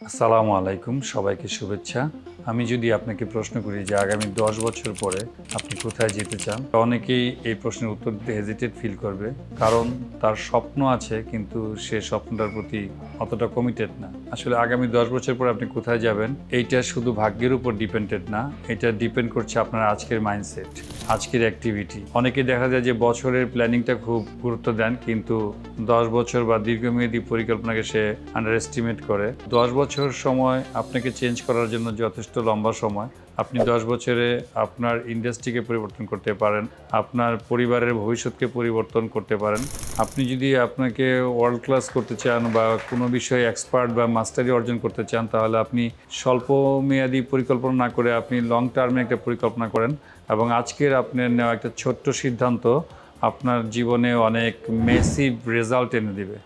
আসসালামু আলাইকুম, সবাইকে শুভেচ্ছা। আমি যদি আপনাকে প্রশ্ন করি যে আগামী ১০ বছর পরে আপনি কোথায় যেতে চান? অনেকেই এই প্রশ্নের উত্তর দিতে হেজিটেট ফিল করবে। কারণ তার স্বপ্ন আছে কিন্তু সে স্বপ্নটার প্রতি অতটা কমিটেড না। আসলে আগামী ১০ বছর পরে আপনি কোথায় যাবেন এইটা শুধু ভাগ্যের উপর ডিপেন্ডেড না, এটা ডিপেন্ড করছে আপনার আজকের মাইন্ডসেট, আজকের অ্যাক্টিভিটি। অনেকে দেখা যায় যে বছরের প্ল্যানিংটা খুব গুরুত্ব দেন কিন্তু ১০ বছর বা দীর্ঘমেয়াদী পরিকল্পনাকে সে আন্ডার এস্টিমেট করে। ১০ বছর সময় আপনাকে চেঞ্জ করার জন্য যথেষ্ট লম্বা সময়। আপনি ১০ বছরে আপনার ইন্ডাস্ট্রিকে পরিবর্তন করতে পারেন, আপনার পরিবারের ভবিষ্যৎকে পরিবর্তন করতে পারেন। আপনি যদি আপনাকে ওয়ার্ল্ড ক্লাস করতে চান বা কোনো বিষয়ে এক্সপার্ট বা মাস্টারি অর্জন করতে চান, তাহলে আপনি স্বল্প মেয়াদী পরিকল্পনা না করে আপনি লং টার্মে একটা পরিকল্পনা করেন এবং আজকের আপনার নেওয়া একটা ছোট্ট সিদ্ধান্ত আপনার জীবনে অনেক মেসিভ রেজাল্ট এনে দিবে।